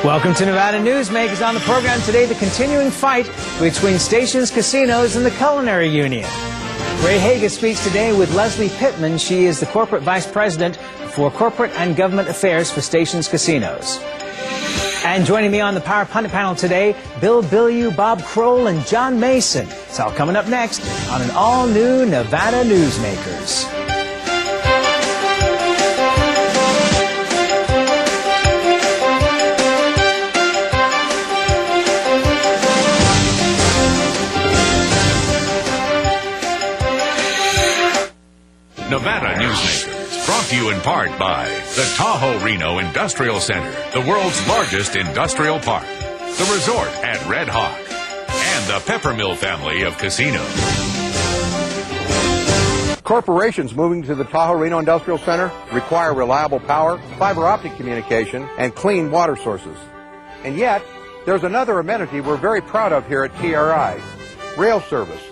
Welcome to Nevada Newsmakers. On the program today, the continuing fight between Stations Casinos and the Culinary Union. Ray Hager speaks today with Lesley Pittman. She is the Corporate Vice President for Corporate and Government Affairs for Stations Casinos. And joining me on the Power Pundit panel today, Bilyeu, Bob Crowell, and John Mason. It's all coming up next on an all-new Nevada Newsmakers. Nevada Newsmakers, brought to you in part by the Tahoe Reno Industrial Center, the world's largest industrial park, the resort at Red Hawk, and the Peppermill family of casinos. Corporations moving to the Tahoe Reno Industrial Center require reliable power, fiber optic communication, and clean water sources. And yet, there's another amenity we're very proud of here at TRI, rail service.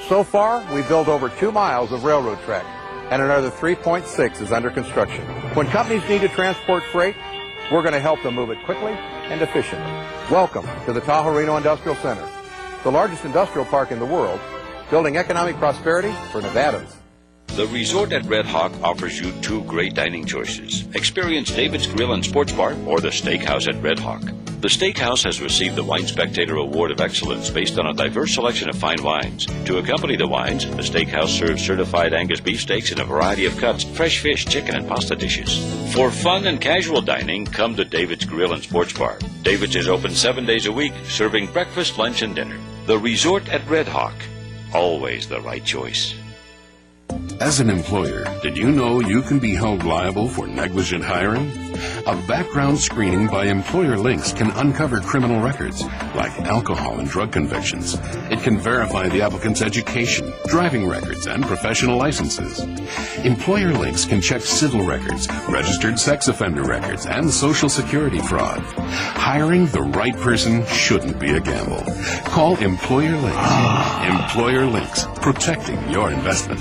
So far, we've built over 2 miles of railroad track, and another 3.6 is under construction. When companies need to transport freight, we're going to help them move it quickly and efficiently. Welcome to the Tahoe Reno Industrial Center, the largest industrial park in the world, building economic prosperity for Nevadans. The resort at Red Hawk offers you 2 great dining choices. Experience David's Grill and Sports Bar or the Steakhouse at Red Hawk. The Steakhouse has received the Wine Spectator Award of Excellence based on a diverse selection of fine wines. To accompany the wines, the Steakhouse serves certified Angus beefsteaks in a variety of cuts, fresh fish, chicken, and pasta dishes. For fun and casual dining, come to David's Grill and Sports Bar. David's is open 7 days a week, serving breakfast, lunch, and dinner. The resort at Red Hawk. Always the right choice. As an employer, did you know you can be held liable for negligent hiring? A background screening by Employer Links can uncover criminal records, like alcohol and drug convictions. It can verify the applicant's education, driving records, and professional licenses. Employer Links can check civil records, registered sex offender records, and Social Security fraud. Hiring the right person shouldn't be a gamble. Call Employer Links. Employer Links, protecting your investment.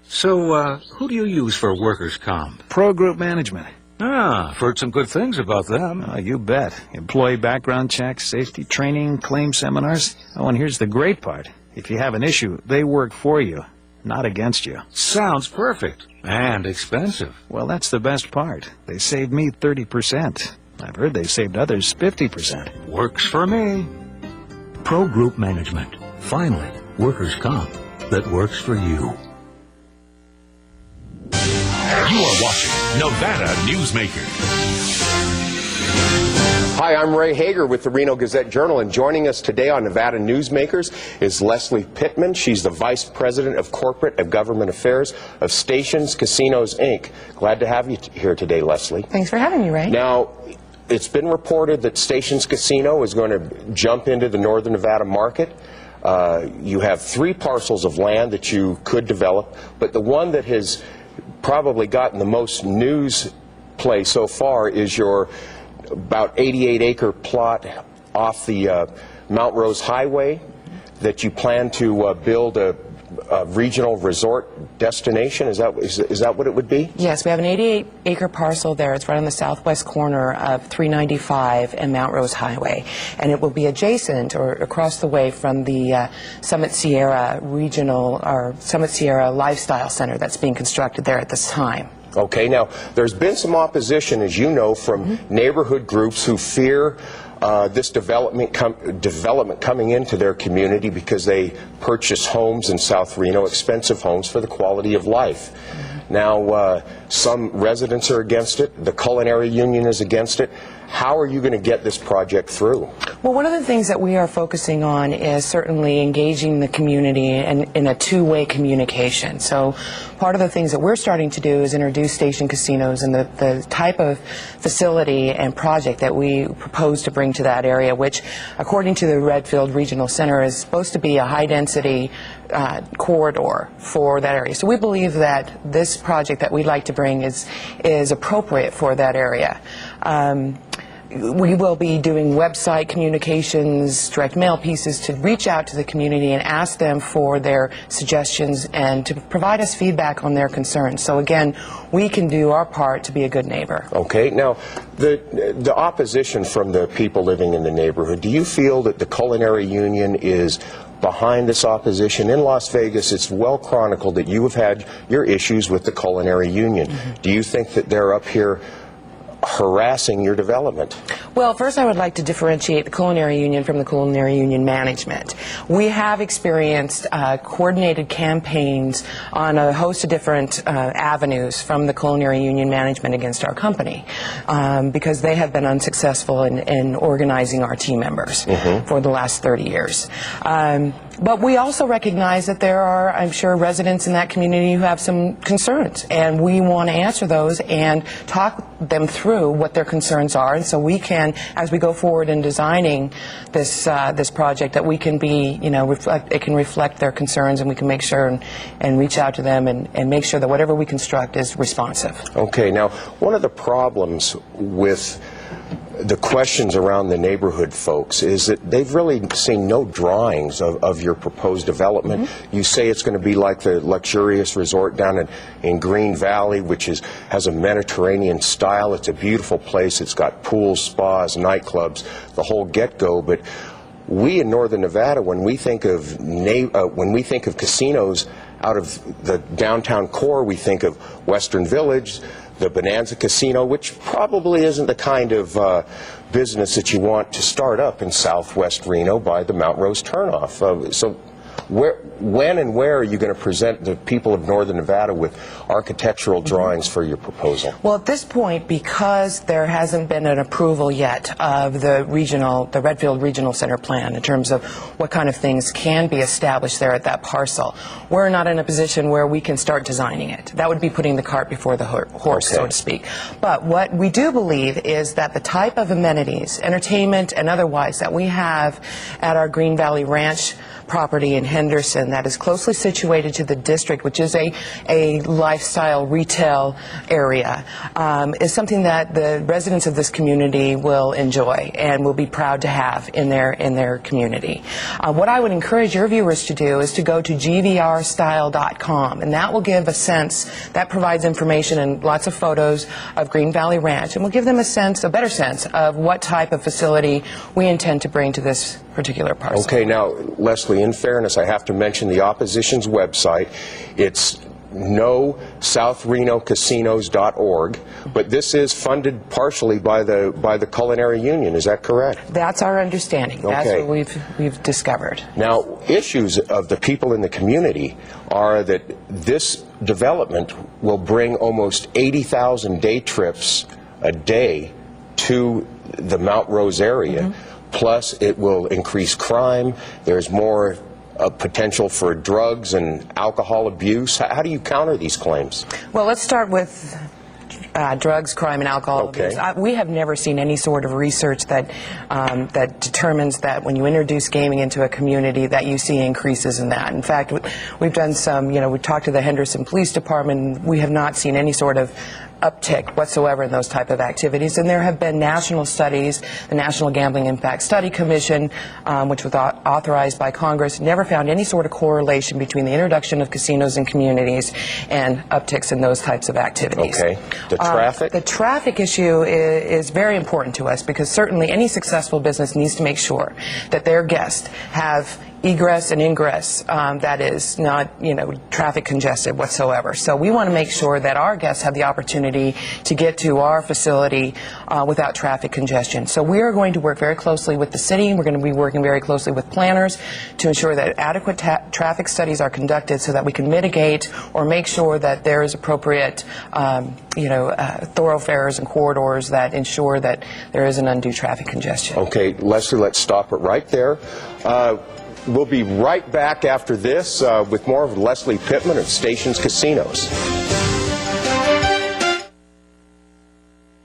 So, who do you use for workers' comp? Pro Group Management. Ah, I've heard some good things about them. You bet. Employee background checks, safety training, claim seminars. Oh, and here's the great part. If you have an issue, they work for you, not against you. Sounds perfect. And expensive. Well, that's the best part. They saved me 30%. I've heard they saved others 50%. Works for me. Pro Group Management. Finally, workers' comp that works for you. You are watching Nevada Newsmakers. Hi, I'm Ray Hager with the Reno Gazette-Journal, and joining us today on Nevada Newsmakers is Lesley Pittman. She's the Vice President of Corporate and Government Affairs of Stations Casinos, Inc. Glad to have you here today, Lesley. Thanks for having me, Ray. Now, it's been reported that Stations Casino is going to jump into the Northern Nevada market. You have 3 parcels of land that you could develop, but the one that has probably gotten the most news play so far is your about 88-acre plot off the Mount Rose Highway that you plan to build a regional resort destination. Is that what it would be? Yes, we have an 88-acre parcel there. It's right on the southwest corner of 395 and Mount Rose Highway, and it will be adjacent or across the way from the Summit Sierra Regional or Summit Sierra Lifestyle Center that's being constructed there at this time. Okay, now there's been some opposition, as you know, from neighborhood groups who fear this development coming into their community because they purchase homes in South Reno, expensive homes for the quality of life. Now, some residents are against it. The Culinary Union is against it. How are you going to get this project through? Well, one of the things that we are focusing on is certainly engaging the community in a two-way communication. So part of the things that we're starting to do is introduce station casinos and the type of facility and project that we propose to bring to that area, which, according to the Redfield Regional Center, is supposed to be a high-density corridor for that area. So we believe that this project that we'd like to bring is appropriate for that area. we will be doing website communications, direct mail pieces to reach out to the community and ask them for their suggestions and to provide us feedback on their concerns. So again, we can do our part to be a good neighbor. Okay. Now, the opposition from the people living in the neighborhood, do you feel that the Culinary Union is behind this opposition? In Las Vegas, it's well chronicled that you have had your issues with the Culinary Union. Do you think that they're up here harassing your development? Well, first I would like to differentiate the Culinary Union from the Culinary Union management. We have experienced coordinated campaigns on a host of different avenues from the Culinary Union management against our company because they have been unsuccessful in organizing our team members for the last 30 years. But we also recognize that there are, I'm sure, residents in that community who have some concerns, and we want to answer those and talk them through what their concerns are, and so we can, as we go forward in designing this this project, that we can be, it can reflect their concerns, and we can make sure and reach out to them and make sure that whatever we construct is responsive. Okay. Now, one of the problems with the questions around the neighborhood folks is that they've really seen no drawings of your proposed development. You say it's going to be like the luxurious resort down in Green Valley, which has a Mediterranean style. It's a beautiful place. It's got pools, spas, nightclubs, the whole get-go. But we in Northern Nevada, when we think of casinos out of the downtown core, we think of Western Village, the Bonanza Casino, which probably isn't the kind of business that you want to start up in Southwest Reno by the Mount Rose turnoff. So when and where are you going to present the people of Northern Nevada with architectural drawings for your proposal? Well, at this point, because there hasn't been an approval yet of the Redfield Regional Center plan in terms of what kind of things can be established there at that parcel, we're not in a position where we can start designing it. That would be putting the cart before the horse, so to speak. But what we do believe is that the type of amenities, entertainment and otherwise, that we have at our Green Valley Ranch property in Henderson that is closely situated to the district, which is a lifestyle retail area, is something that the residents of this community will enjoy and will be proud to have in their community. What I would encourage your viewers to do is to go to gvrstyle.com, and that will give a sense, that provides information and lots of photos of Green Valley Ranch, and will give them a better sense of what type of facility we intend to bring to this particular parcel. Okay, now, Lesley, in fairness, I have to mention the opposition's website. It's SouthRenoCasinos.org, but this is funded partially by the Culinary Union. Is that correct? That's our understanding. Okay. That's what we've discovered. Now, issues of the people in the community are that this development will bring almost 80,000 day trips a day to the Mount Rose area. Plus, it will increase crime. There's more potential for drugs and alcohol abuse. How do you counter these claims? Well, let's start with drugs, crime, and alcohol abuse. We have never seen any sort of research that that determines that when you introduce gaming into a community that you see increases in that. In fact, we've done some, we talked to the Henderson Police Department. We have not seen any sort of uptick whatsoever in those type of activities, and there have been national studies. The National Gambling Impact Study Commission, which was authorized by Congress, never found any sort of correlation between the introduction of casinos in communities and upticks in those types of activities. Okay. The traffic? The traffic issue is very important to us because certainly any successful business needs to make sure that their guests have egress and ingress that is not, traffic congested whatsoever. So we want to make sure that our guests have the opportunity to get to our facility without traffic congestion. So we are going to work very closely with the city. We're going to be working very closely with planners to ensure that adequate traffic studies are conducted so that we can mitigate or make sure that there is appropriate thoroughfares and corridors that ensure that there isn't undue traffic congestion. Okay, Lesley, let's stop it right there. We'll be right back after this with more of Lesley Pittman of Stations Casinos.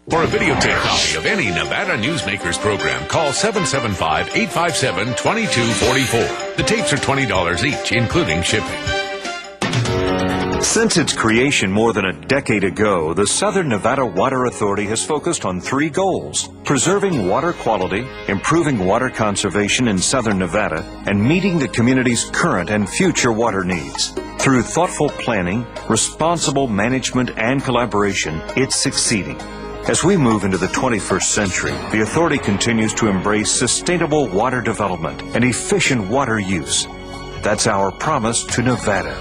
For a videotape copy of any Nevada Newsmakers program, call 775-857-2244. The tapes are $20 each, including shipping. Since its creation more than a decade ago, the Southern Nevada Water Authority has focused on 3 goals: preserving water quality, improving water conservation in Southern Nevada, and meeting the community's current and future water needs. Through thoughtful planning, responsible management, and collaboration, it's succeeding. As we move into the 21st century, the authority continues to embrace sustainable water development and efficient water use. That's our promise to Nevada.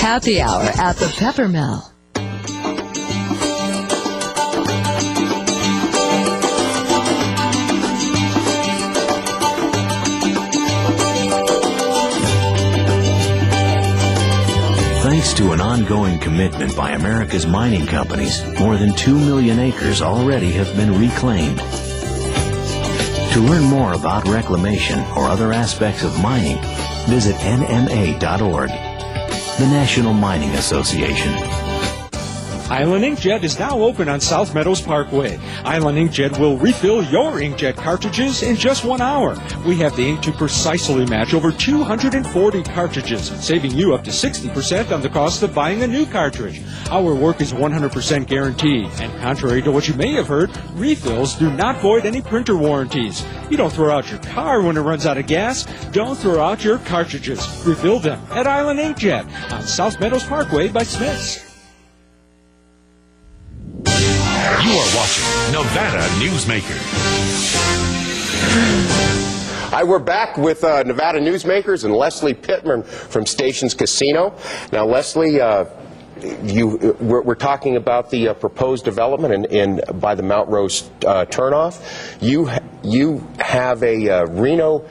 Happy Hour at the Peppermill. Thanks to an ongoing commitment by America's mining companies, more than 2 million acres already have been reclaimed. To learn more about reclamation or other aspects of mining, visit nma.org. The National Mining Association. Island Inkjet is now open on South Meadows Parkway. Island Inkjet will refill your inkjet cartridges in just 1 hour. We have the ink to precisely match over 240 cartridges, saving you up to 60% on the cost of buying a new cartridge. Our work is 100% guaranteed, and contrary to what you may have heard, refills do not void any printer warranties. You don't throw out your car when it runs out of gas. Don't throw out your cartridges. Refill them at Island Inkjet on South Meadows Parkway by Smith's. You are watching Nevada Newsmakers. Hi, we're back with Nevada Newsmakers and Lesley Pittman from Stations Casino. Now, Lesley, we're talking about the proposed development by the Mount Rose turnoff. You have a Reno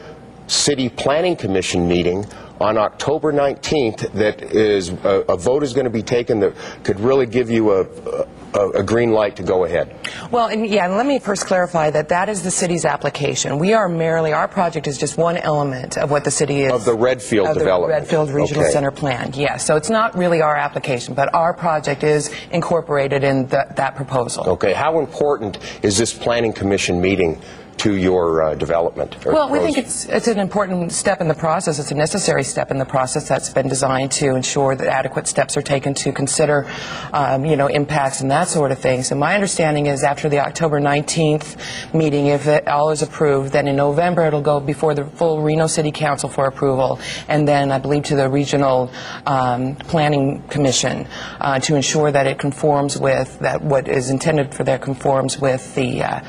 City Planning Commission meeting on October 19th that is a vote is going to be taken that could really give you a green light to go ahead. Well, and let me first clarify that is the city's application. We are merely, our project is just one element of what the city is. Of the Redfield development. The Redfield Regional Center Plan, yes. So it's not really our application, but our project is incorporated in that proposal. Okay. How important is this Planning Commission meeting to your development? Well, we think it's an important step in the process. It's a necessary step in the process that's been designed to ensure that adequate steps are taken to consider, impacts and that sort of thing. So my understanding is after the October 19th meeting, if it all is approved, then in November it'll go before the full Reno City Council for approval, and then I believe to the Regional Planning Commission to ensure that it conforms with that what is intended for that conforms with the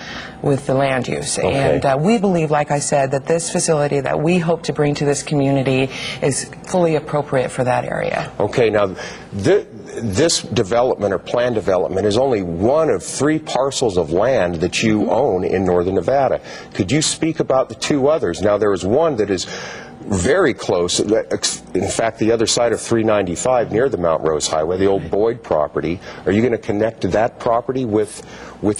land use. Okay. And we believe, like I said, that this facility that we hope to bring to this community is fully appropriate for that area. Okay, now this development or planned development is only one of 3 parcels of land that you own in northern Nevada. Could you speak about the 2 others? Now, there is one that is very close, in fact, the other side of 395 near the Mount Rose Highway, the old Boyd property. Are you going to connect that property with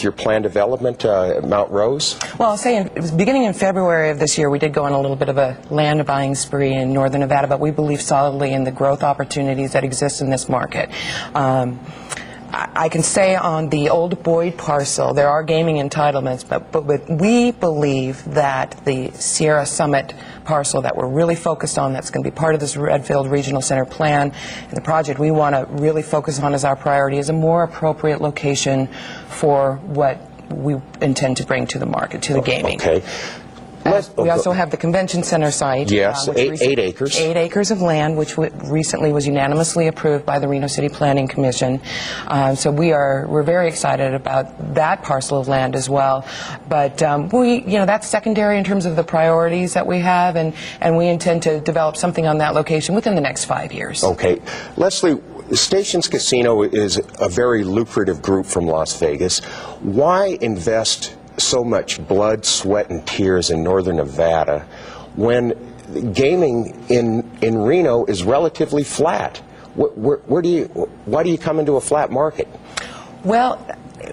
your planned development at Mount Rose? Well, I'll say beginning in February of this year, we did go on a little bit of a land buying spree in northern Nevada, but we believe solidly in the growth opportunities that exist in this market. I can say on the old Boyd parcel, there are gaming entitlements, but we believe that the Sierra Summit parcel that we're really focused on, that's going to be part of this Redfield Regional Center plan, and the project we want to really focus on as our priority is a more appropriate location for what we intend to bring to the market, to the gaming. Okay. We also have the convention center site. Yes, 8 acres. 8 acres of land, which recently was unanimously approved by the Reno City Planning Commission. So we're very excited about that parcel of land as well. But that's secondary in terms of the priorities that we have, and we intend to develop something on that location within the next 5 years. Okay, Lesley. Stations Casino is a very lucrative group from Las Vegas. Why invest so much blood, sweat, and tears in northern Nevada when gaming in Reno is relatively flat? why do you come into a flat market? Well,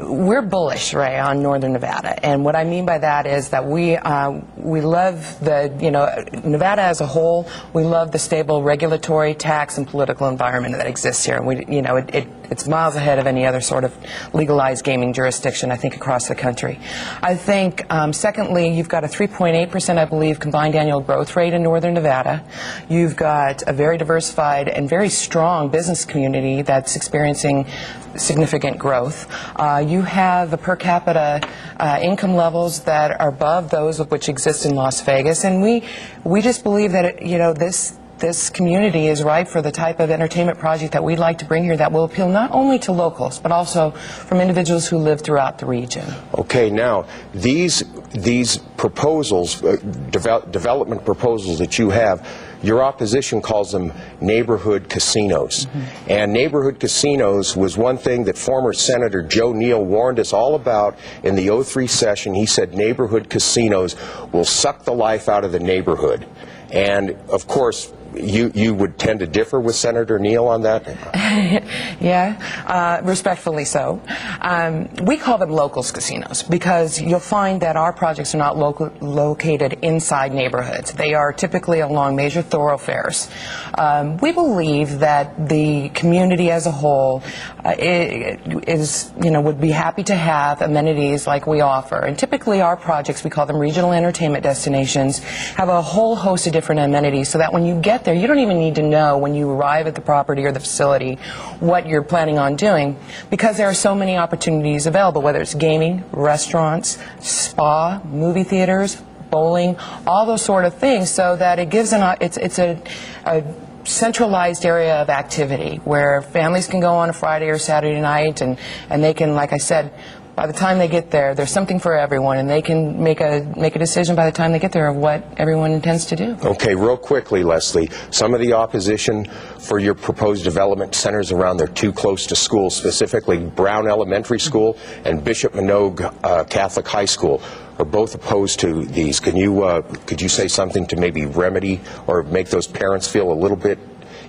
we're bullish, Ray, on Northern Nevada, and what I mean by that is that we love Nevada as a whole. We love the stable regulatory, tax, and political environment that exists here, and it's miles ahead of any other sort of legalized gaming jurisdiction, I think, across the country. I think, secondly, you've got a 3.8%, I believe, combined annual growth rate in Northern Nevada. You've got a very diversified and very strong business community that's experiencing significant growth. You have the per capita income levels that are above those of which exist in Las Vegas, and we just believe that this community is ripe for the type of entertainment project that we'd like to bring here that will appeal not only to locals but also from individuals who live throughout the region. Okay, now these proposals, development proposals that you have, your opposition calls them neighborhood casinos. Mm-hmm. And neighborhood casinos was one thing that former Senator Joe Neal warned us all about in the 2003 session. He said neighborhood casinos will suck the life out of the neighborhood. And, of course, you would tend to differ with Senator Neal on that? Yeah, respectfully so. We call them locals casinos because you'll find that our projects are not located inside neighborhoods. They are typically along major thoroughfares. We believe that the community as a whole would be happy to have amenities like we offer. And typically our projects, we call them regional entertainment destinations, have a whole host of different amenities so that when you get there, you don't even need to know when you arrive at the property or the facility what you're planning on doing, because there are so many opportunities available, whether it's gaming, restaurants, spa, movie theaters, bowling, all those sort of things, so that it gives it's a centralized area of activity where families can go on a Friday or Saturday night and they can, like I said, by the time they get there, there's something for everyone, and they can make a decision by the time they get there of what everyone intends to do. Okay, real quickly, Lesley, some of the opposition for your proposed development centers around they're too close to schools, specifically Brown Elementary School and Bishop Minogue Catholic High School are both opposed to these. Could you say something to maybe remedy or make those parents feel a little bit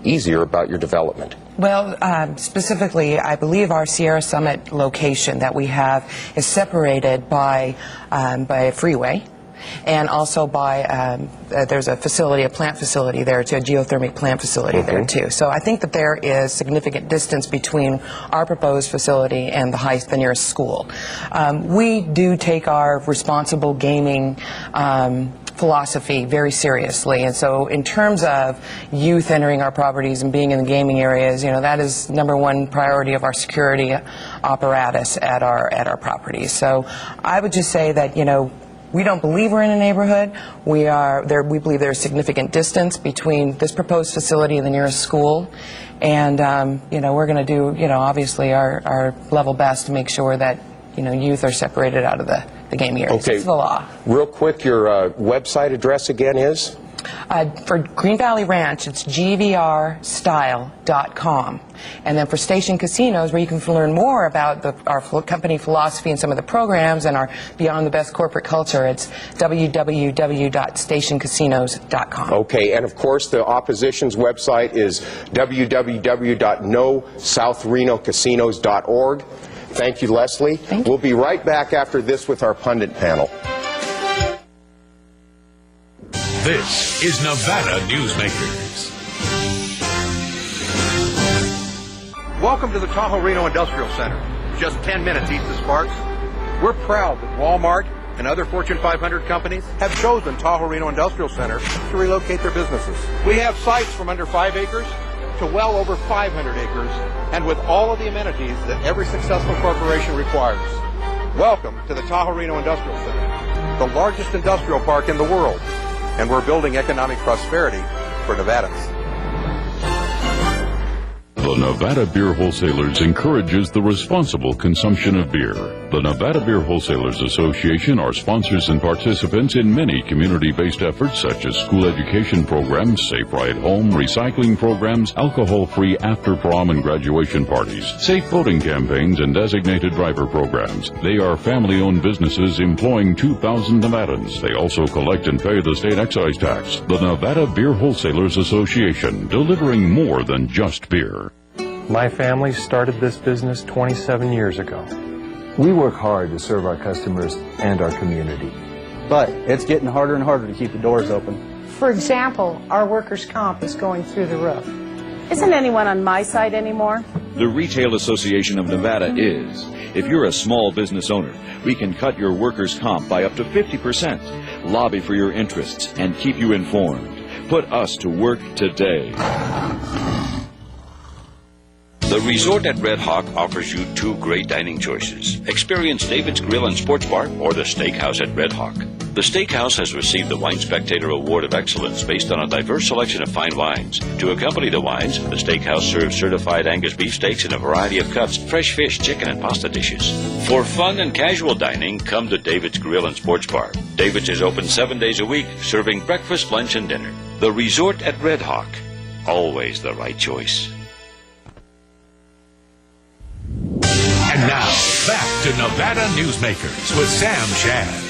easier about your development? Well, specifically, I believe our Sierra Summit location that we have is separated by a freeway, and also by there's a facility, a plant facility there too, a geothermic plant facility there too. So I think that there is significant distance between our proposed facility and the nearest school. We do take our responsible gaming philosophy very seriously, and so in terms of youth entering our properties and being in the gaming areas, that is #1 priority of our security apparatus at our properties. So I would just say that we don't believe we're in a neighborhood. We believe there's significant distance between this proposed facility and the nearest school, and we're going to do obviously our level best to make sure that youth are separated out of the gaming areas. Okay. It's the law. Real quick, your website address again is? For Green Valley Ranch, it's gvrstyle.com. And then for Station Casinos, where you can learn more about our company philosophy and some of the programs and our Beyond the Best corporate culture, it's www.stationcasinos.com. Okay, and of course the opposition's website is www.nosouthreno.casinos.org. Thank you, Lesley. Thank you. We'll be right back after this with our pundit panel. This is Nevada Newsmakers. Welcome to the Tahoe Reno Industrial Center. Just 10 minutes east of Sparks. We're proud that Walmart and other Fortune 500 companies have chosen Tahoe Reno Industrial Center to relocate their businesses. We have sites from under 5 acres to well over 500 acres, and with all of the amenities that every successful corporation requires. Welcome to the Tahoe Reno Industrial Center, the largest industrial park in the world, and we're building economic prosperity for Nevadans. The Nevada Beer Wholesalers encourages the responsible consumption of beer. The Nevada Beer Wholesalers Association are sponsors and participants in many community-based efforts such as school education programs, Safe Ride Home, recycling programs, alcohol-free after-prom and graduation parties, safe voting campaigns, and designated driver programs. They are family-owned businesses employing 2,000 Nevadans. They also collect and pay the state excise tax. The Nevada Beer Wholesalers Association, delivering more than just beer. My family started this business 27 years ago. We work hard to serve our customers and our community. But it's getting harder and harder to keep the doors open. For example, our workers' comp is going through the roof. Isn't anyone on my side anymore? The Retail Association of Nevada is. If you're a small business owner, we can cut your workers' comp by up to 50%, lobby for your interests, and keep you informed. Put us to work today. The resort at Red Hawk offers you two great dining choices. Experience David's Grill and Sports Bar or the Steakhouse at Red Hawk. The Steakhouse has received the Wine Spectator Award of Excellence based on a diverse selection of fine wines. To accompany the wines, the Steakhouse serves certified Angus beef steaks in a variety of cuts, fresh fish, chicken, and pasta dishes. For fun and casual dining, come to David's Grill and Sports Bar. David's is open 7 days a week, serving breakfast, lunch, and dinner. The resort at Red Hawk. Always the right choice. And now, back to Nevada Newsmakers with Sam Shad.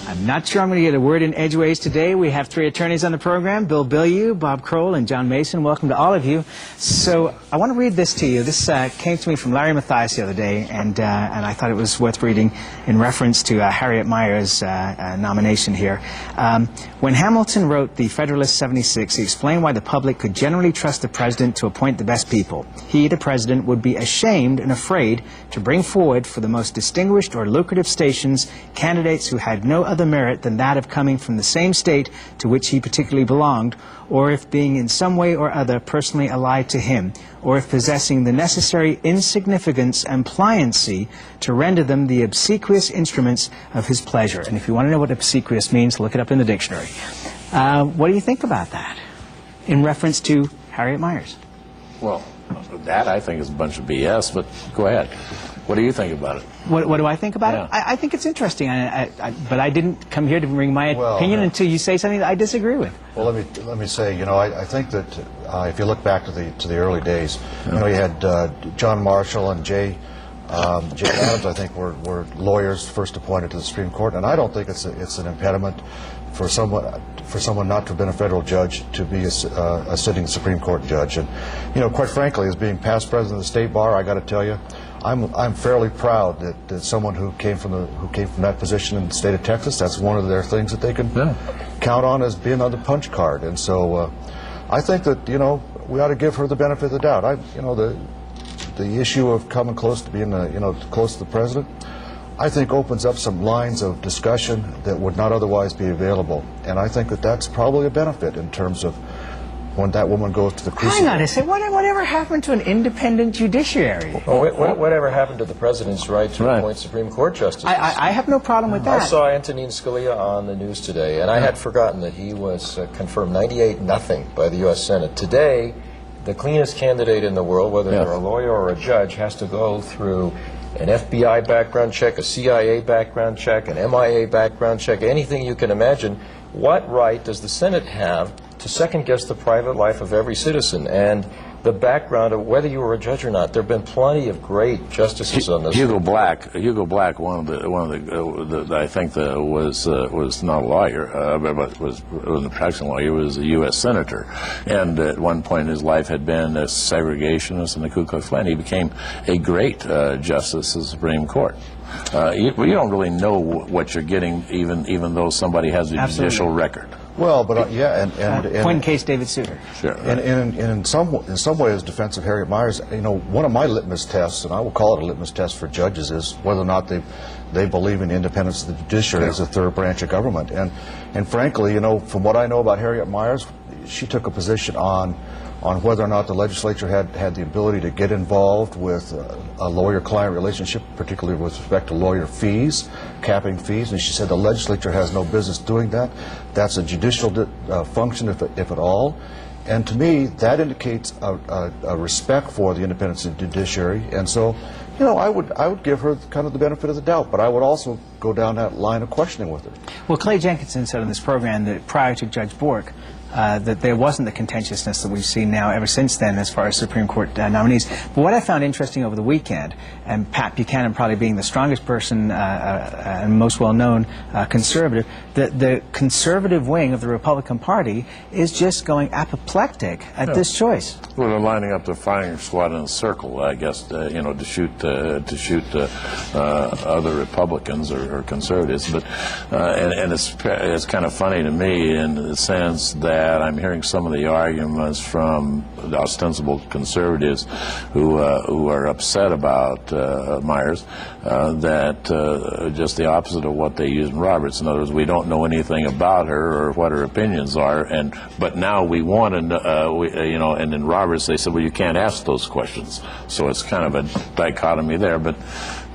I'm not sure I'm going to get a word in edgeways today. We have three attorneys on the program, Bill Bilyeu, Bob Crowell, and John Mason. Welcome to all of you. So I want to read this to you. This came to me from Larry Mathias the other day, and I thought it was worth reading in reference to Harriet Meyer's nomination here. When Hamilton wrote the Federalist 76, he explained why the public could generally trust the president to appoint the best people. He, the president, would be ashamed and afraid to bring forward for the most distinguished or lucrative stations candidates who had no other merit than that of coming from the same state to which he particularly belonged, or if being in some way or other personally allied to him, or if possessing the necessary insignificance and pliancy to render them the obsequious instruments of his pleasure. And if you want to know what obsequious means, look it up in the dictionary. What do you think about that in reference to Harriet Meyers? Well, that I think is a bunch of BS, but go ahead. What do you think about it? What do I think about it? I think it's interesting, but I didn't come here to bring my opinion until you say something that I disagree with. Well, let me say, you know, I think that if you look back to the early days, you know, you had John Marshall and Jay Adams, I think, were lawyers first appointed to the Supreme Court, and I don't think it's an impediment for someone not to have been a federal judge to be a sitting Supreme Court judge. And you know, quite frankly, as being past president of the state bar, I got to tell you, I'm fairly proud that someone who came from that position in the state of Texas, that's one of their things that they can count on as being on the punch card. And so I think that, you know, we ought to give her the benefit of the doubt. You know, the issue of coming close to being close to the president, I think opens up some lines of discussion that would not otherwise be available. And I think that that's probably a benefit in terms of when that woman goes to the crucible. Hang on a second. Whatever happened to an independent judiciary? Whatever happened to the president's right to appoint Supreme Court justices? I have no problem with that. I saw Antonin Scalia on the news today, and I had forgotten that he was confirmed 98-0 by the U.S. Senate. Today, the cleanest candidate in the world, whether they're a lawyer or a judge, has to go through an FBI background check, a CIA background check, an MIA background check, anything you can imagine. What right does the Senate have to second-guess the private life of every citizen and the background of whether you were a judge or not? There have been plenty of great justices on this. Hugo Black, one of the I think was not a lawyer, but was a practicing lawyer. He was a U.S. senator, and at one point in his life had been a segregationist in the Ku Klux Klan. He became a great justice of the Supreme Court. You don't really know what you're getting, even though somebody has a judicial record. Well, but and point in case David Souter. Sure. And in some ways, defense of Harriet Meyers, you know, one of my litmus tests, and I will call it a litmus test for judges, is whether or not they believe in the independence of the judiciary as a third branch of government. And frankly, you know, from what I know about Harriet Meyers, she took a position on whether or not the legislature had the ability to get involved with a lawyer-client relationship, particularly with respect to lawyer fees, capping fees, and she said the legislature has no business doing that. That's a judicial function, if at all. And to me, that indicates a respect for the independence of the judiciary. And so, you know, I would give her kind of the benefit of the doubt, but I would also go down that line of questioning with her. Well, Clay Jenkinson said on this program that prior to Judge Bork, that there wasn't the contentiousness that we've seen now ever since then as far as Supreme Court nominees. But what I found interesting over the weekend, and Pat Buchanan probably being the strongest person and most well-known conservative, the conservative wing of the Republican Party is just going apoplectic at this choice. Well, they're lining up the firing squad in a circle, I guess, you know, to shoot other Republicans or conservatives. But and it's kind of funny to me in the sense that I'm hearing some of the arguments from the ostensible conservatives who are upset about Myers, that just the opposite of what they use in Roberts. In other words, we don't know anything about her or what her opinions are, but now we want to, you know. And in Roberts they said, well, you can't ask those questions. So it's kind of a dichotomy there. But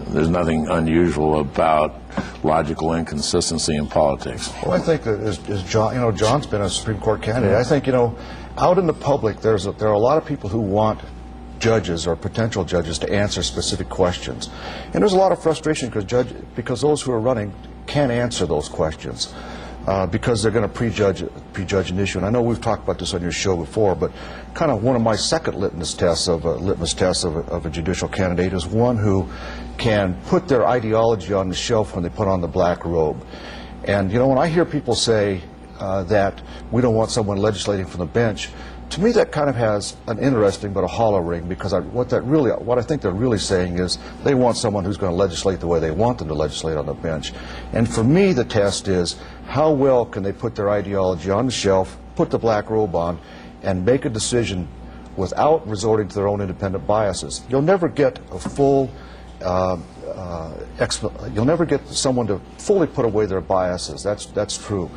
there's nothing unusual about logical inconsistency in politics. Well, I think that as John, you know, John's been a Supreme Court candidate. I think, you know, out in the public, there are a lot of people who want judges or potential judges to answer specific questions, and there's a lot of frustration because those who are running can't answer those questions because they're going to prejudge an issue. And I know we've talked about this on your show before, but kind of one of my second litmus tests of a judicial candidate is one who can put their ideology on the shelf when they put on the black robe. And you know, when I hear people say that we don't want someone legislating from the bench, to me that kind of has an interesting but a hollow ring, because what I think they're really saying is they want someone who's going to legislate the way they want them to legislate on the bench. And for me, the test is how well can they put their ideology on the shelf, put the black robe on, and make a decision without resorting to their own independent biases. You'll never get a full you'll never get someone to fully put away their biases. That's true.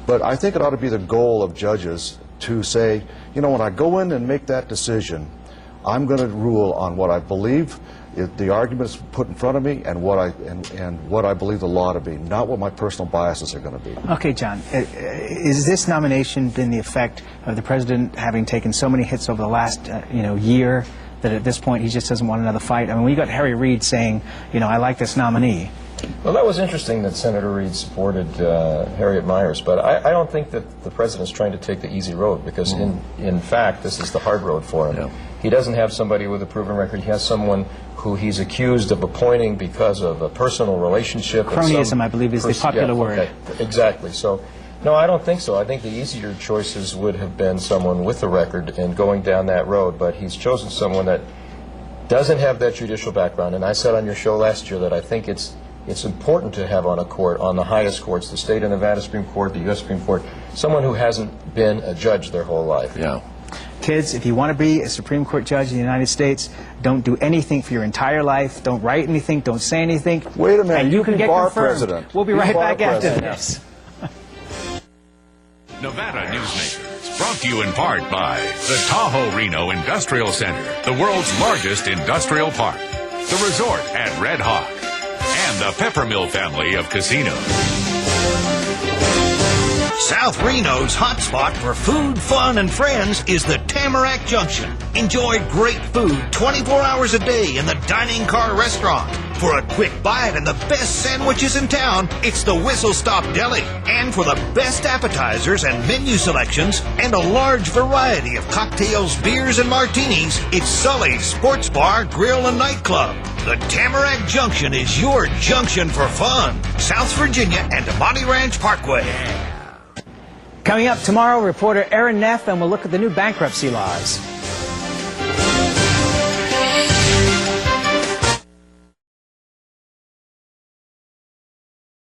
But I think it ought to be the goal of judges to say, you know, when I go in and make that decision, I'm going to rule on what I believe the arguments put in front of me and what I believe the law to be, not what my personal biases are going to be. Okay, John, is this nomination been the effect of the president having taken so many hits over the last year that at this point he just doesn't want another fight? I mean, we got Harry Reid saying, you know, I like this nominee. Well, that was interesting that Senator Reid supported Harriet Myers, but I don't think that the president's trying to take the easy road, because in fact this is the hard road for him. Yeah. He doesn't have somebody with a proven record. He has someone who he's accused of appointing because of a personal relationship. Cronyism, I believe, is the popular word. Okay. Exactly. So, no, I don't think so. I think the easier choices would have been someone with a record and going down that road, but he's chosen someone that doesn't have that judicial background. And I said on your show last year that I think it's important to have on a court, on the highest courts, the state of Nevada Supreme Court, the U.S. Supreme Court, someone who hasn't been a judge their whole life. Yeah. Kids, if you want to be a Supreme Court judge in the United States, don't do anything for your entire life. Don't write anything. Don't say anything. Wait a minute. And you can get confirmed. President. We'll be right back after this. Nevada Newsmakers, brought to you in part by the Tahoe Reno Industrial Center, the world's largest industrial park, the resort at Red Hawk, and the Peppermill family of casinos. South Reno's hotspot for food, fun, and friends is the Tamarack Junction. Enjoy great food 24 hours a day in the Dining Car Restaurant. For a quick bite and the best sandwiches in town, it's the Whistle Stop Deli. And for the best appetizers and menu selections and a large variety of cocktails, beers, and martinis, it's Sully's Sports Bar, Grill, and Nightclub. The Tamarack Junction is your junction for fun. South Virginia and Amani Ranch Parkway. Coming up tomorrow, reporter Aaron Neff, and we'll look at the new bankruptcy laws.